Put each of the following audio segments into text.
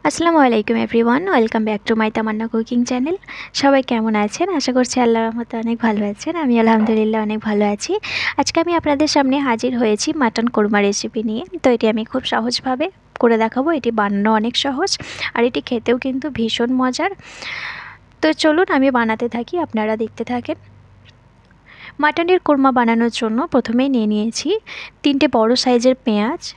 আসসালামু আলাইকুম everyone, welcome back to my Tamanna cooking channel. সবাই কেমন আছেন? আশা করছি আল্লাহর রহমতে অনেক ভালো আছেন। আমি আলহামদুলিল্লাহ অনেক ভালো আছি। আজকে আমি আপনাদের সামনে হাজির হয়েছি মাটন কোরমা রেসিপি নিয়ে। তো এটি আমি খুব সহজভাবে করে দেখাবো। এটি বানানো অনেক সহজ আর এটি খেতেও কিন্তু ভীষণ মজার। তো চলুন আমি বানাতে থাকি, আপনারা দেখতে থাকেন। মাটনের কোরমা বানানোর জন্য প্রথমেই নিয়ে নিয়েছি 3টে বড় সাইজের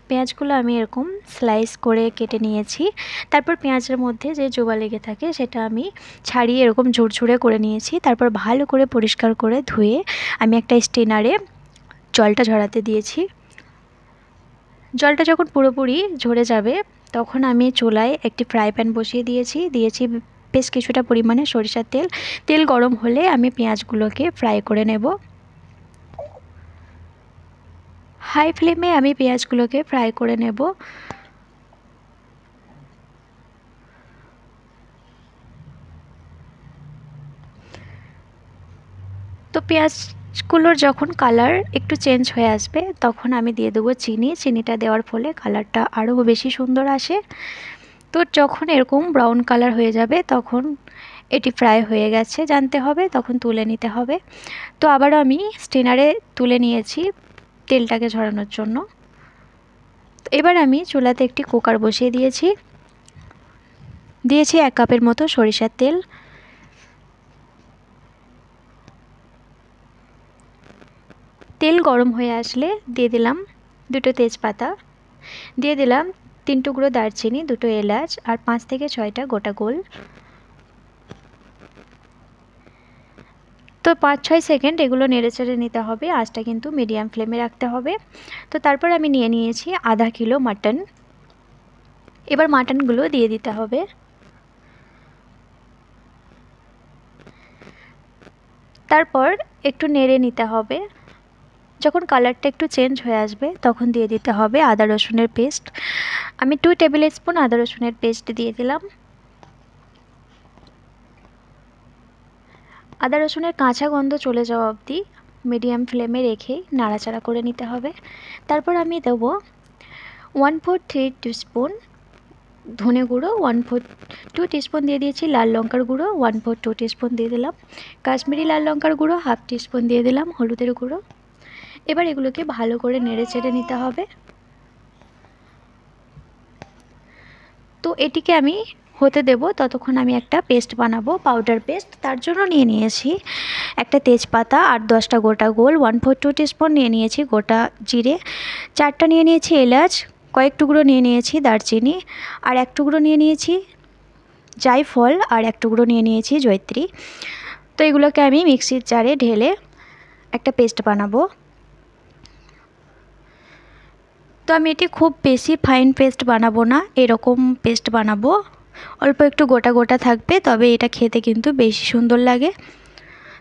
পেঁয়াজগুলো আমি এরকম স্লাইস করে কেটে নিয়েছি। তারপর পেঁয়াজের মধ্যে যে জোবা লেগে থাকে সেটা আমি ছাড়িয়ে এরকম ঝুরঝুরে করে নিয়েছি। তারপর ভালো করে পরিষ্কার করে ধুয়ে আমি একটা স্টেনারে জলটা ঝরাতে দিয়েছি। জলটা যখন পুরোপুরি ঝরে যাবে তখন আমি চুলায় একটি ফ্রাই প্যান বসিয়ে দিয়েছি বেশ কিছুটা পরিমাণে সরিষার তেল গরম হলে আমি পেঁয়াজগুলোকে ফ্রাই করে নেব। হাই ফ্লেমে আমি পেঁয়াজগুলোকে ফ্রাই করে নেব। তো পেঁয়াজগুলোর যখন কালার একটু চেঞ্জ হয়ে আসবে তখন আমি দিয়ে দেবো চিনিটা দেওয়ার ফলে কালারটা আরও বেশি সুন্দর আসে। তো যখন এরকম ব্রাউন কালার হয়ে যাবে তখন এটি ফ্রাই হয়ে গেছে জানতে হবে, তখন তুলে নিতে হবে। তো আবারও আমি স্টেনারে তুলে নিয়েছি তেলটাকে ঝরানোর জন্য। এবার আমি চুলাতে একটি কুকার বসিয়ে দিয়েছি 1 কাপের মতো সরিষার তেল। তেল গরম হয়ে আসলে দিয়ে দিলাম 2টো তেজপাতা, দিয়ে দিলাম 3 টুকরো দারচিনি, 2টো এলাচ আর 5 থেকে 6টা গোটা গোল। তো 5-6 সেকেন্ড এগুলো নেড়েচেড়ে নিতে হবে, আঁচটা কিন্তু মিডিয়াম ফ্লেমে রাখতে হবে। তো তারপর আমি নিয়ে নিয়েছি আধা কিলো মাটন। এবার মাটনগুলো দিয়ে দিতে হবে। তারপর একটু নেড়ে নিতে হবে। যখন কালারটা একটু চেঞ্জ হয়ে আসবে তখন দিয়ে দিতে হবে আদা রসুনের পেস্ট। আমি 2 টেবিল স্পুন আদা রসুনের পেস্ট দিয়ে দিলাম। আদা রসুনের কাঁচা গন্ধ চলে যাওয়া অবধি মিডিয়াম ফ্লেমে রেখেই নাড়াচাড়া করে নিতে হবে। তারপর আমি দেব 1/4 টিস্পুন ধনে গুঁড়ো, 2 টিস্পুন দিয়ে দিয়েছি লাল লঙ্কার গুঁড়ো, 1/4 টিস্পুন দিয়ে দিলাম কাশ্মীরি লাল লঙ্কার গুঁড়ো, 1/2 টিস্পুন দিয়ে দিলাম হলুদের গুঁড়ো। এবার এগুলোকে ভালো করে নেড়ে চেড়ে নিতে হবে। তো এটিকে আমি হতে দেব, ততক্ষণ আমি একটা পেস্ট বানাবো, পাউডার পেস্ট। তার জন্য নিয়ে নিয়েছি একটা তেজপাতা, 8-10টা গোটা গোল, 1/4 টিস্পুন নিয়ে নিয়েছি গোটা জিরে, 4টা নিয়ে নিয়েছি এলাচ, কয়েক টুকরো নিয়ে নিয়েছি দারচিনি, আর 1 টুকরো নিয়ে নিয়েছি জায়ফল, আর 1 টুকরো নিয়ে নিয়েছি জয়িত্রী। তো এগুলোকে আমি মিক্সির জারে ঢেলে একটা পেস্ট বানাবো। তো আমি এটি খুব বেশি ফাইন পেস্ট বানাবো না, এরকম পেস্ট বানাবো, অল্প একটু গোটা গোটা থাকবে, তবে এটা খেতে কিন্তু বেশি সুন্দর লাগে।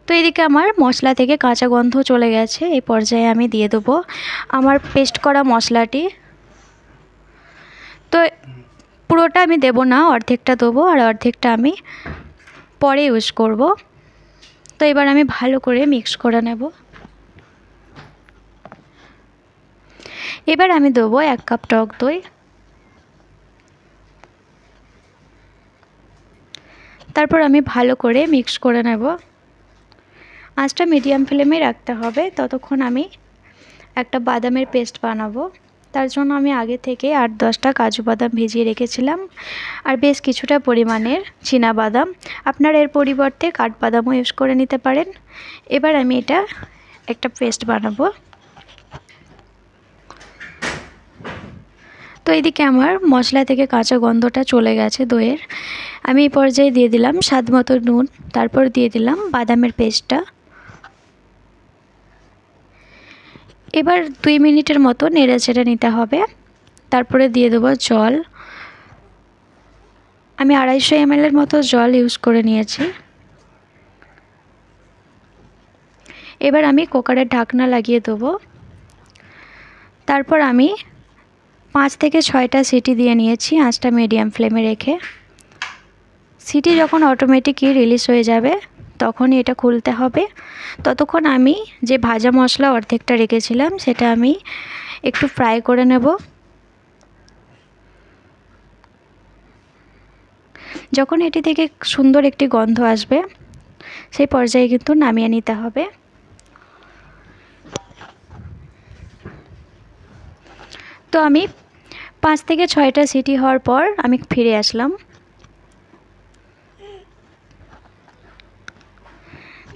তো এদিকে আমার মশলা থেকে কাঁচা গন্ধ চলে গেছে, এই পর্যায়ে আমি দিয়ে দেবো আমার পেস্ট করা মশলাটি। তো পুরোটা আমি দেবো না, অর্ধেকটা দেবো আর অর্ধেকটা আমি পরে ইউজ করব। তো এবার আমি ভালো করে মিক্স করে নেব। এবার আমি দেবো 1 কাপ টক দই। তারপর আমি ভালো করে মিক্স করে নেব। আঁচটা মিডিয়াম ফ্লেমে রাখতে হবে। ততক্ষণ আমি একটা বাদামের পেস্ট বানাবো। তার জন্য আমি আগে থেকে 8-10টা কাজু বাদাম ভিজিয়ে রেখেছিলাম আর বেশ কিছুটা পরিমাণের চীনা বাদাম। আপনারা এর পরিবর্তে কাঠবাদামও ইউজ করে নিতে পারেন। এবার আমি এটা একটা পেস্ট বানাবো। তো এদিকে আমার মশলা থেকে কাঁচা গন্ধটা চলে গেছে দইয়ের। আমি এই পর্যায়ে দিয়ে দিলাম স্বাদ মতো নুন, তারপর দিয়ে দিলাম বাদামের পেস্টটা। এবার 2 মিনিটের মতো নেড়ে চেড়ে নিতে হবে। তারপরে দিয়ে দেবো জল। আমি 250 ml মতো জল ইউজ করে নিয়েছি। এবার আমি কুকারের ঢাকনা লাগিয়ে দেবো। তারপর আমি 5 থেকে 6টা সিটি দিয়ে নিয়েছি আঁচটা মিডিয়াম ফ্লেমে রেখে। সিটি যখন অটোমেটিকই রিলিজ হয়ে যাবে তখনই এটা খুলতে হবে। ততক্ষণ আমি যে ভাজা মশলা অর্ধেকটা রেখেছিলাম সেটা আমি একটু ফ্রাই করে নেব। যখন এটি থেকে সুন্দর একটি গন্ধ আসবে সেই পর্যায়ে কিন্তু নামিয়ে নিতে হবে। তো আমি 5 থেকে 6টা সিটি হওয়ার পর আমি ফিরে আসলাম।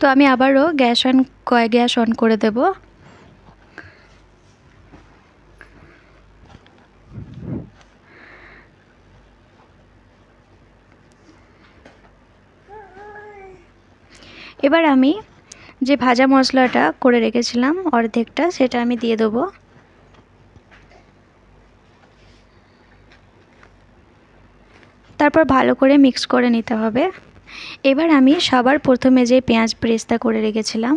তো আমি আবারও গ্যাস অন করে দেব। এবার আমি যে ভাজা মশলাটা করে রেখেছিলাম অর্ধেকটা, সেটা আমি দিয়ে দেবো। তারপর ভালো করে মিক্স করে নিতে হবে। এবার আমি সবার প্রথমে যে পেঁয়াজ বেরেস্তা করে রেখেছিলাম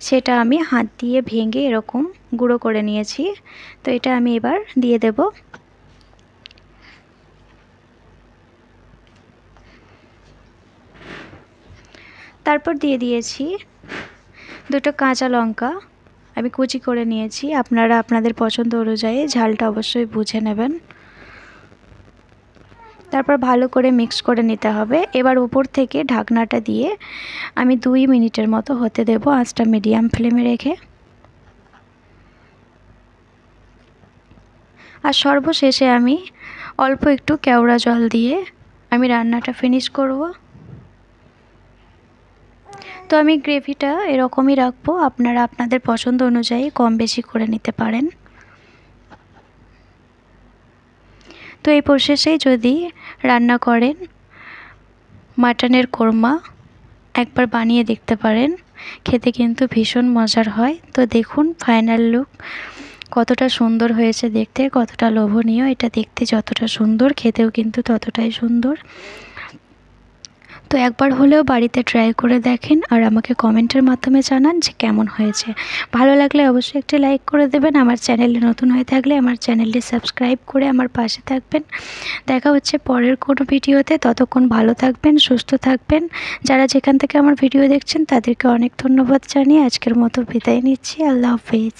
সেটা আমি হাত দিয়ে ভেঙে এরকম গুঁড়ো করে নিয়েছি। তো এটা আমি এবার দিয়ে দেব। তারপর দিয়ে দিয়েছি 2টো কাঁচা লঙ্কা আমি কুচি করে নিয়েছি। আপনারা আপনাদের পছন্দ অনুযায়ী ঝালটা অবশ্যই বুঝে নেবেন। তারপর ভালো করে মিক্স করে নিতে হবে। এবার উপর থেকে ঢাকনাটা দিয়ে আমি 2 মিনিটের মতো হতে দেব, আঁচটা মিডিয়াম ফ্লেমে রেখে। আর সর্বশেষে আমি অল্প একটু কেওড়া জল দিয়ে আমি রান্নাটা ফিনিশ করব। তো আমি গ্রেভিটা এরকমই রাখবো, আপনারা আপনাদের পছন্দ অনুযায়ী কম বেশি করে নিতে পারেন। তো এই প্রসেসেই যদি রান্না করেন মাটনের কোরমা একবার বানিয়ে দেখতে পারেন, খেতে কিন্তু ভীষণ মজার হয়। তো দেখুন ফাইনাল লুক কতটা সুন্দর হয়েছে দেখতে, কতটা লোভনীয়। এটা দেখতে যতটা সুন্দর খেতেও কিন্তু ততটাই সুন্দর। তো একবার হলেও বাড়িতে ট্রাই করে দেখেন আর আমাকে কমেন্টের মাধ্যমে জানান যে কেমন হয়েছে। ভালো লাগলে অবশ্যই একটি লাইক করে দেবেন। আমার চ্যানেলে নতুন হয়ে থাকলে আমার চ্যানেলটি সাবস্ক্রাইব করে আমার পাশে থাকবেন। দেখা হচ্ছে পরের কোনো ভিডিওতে। ততক্ষণ ভালো থাকবেন, সুস্থ থাকবেন। যারা যেখান থেকে আমার ভিডিও দেখছেন তাদেরকে অনেক ধন্যবাদ জানিয়ে আজকের মতো বিদায় নিচ্ছি। আল্লাহ হাফেজ।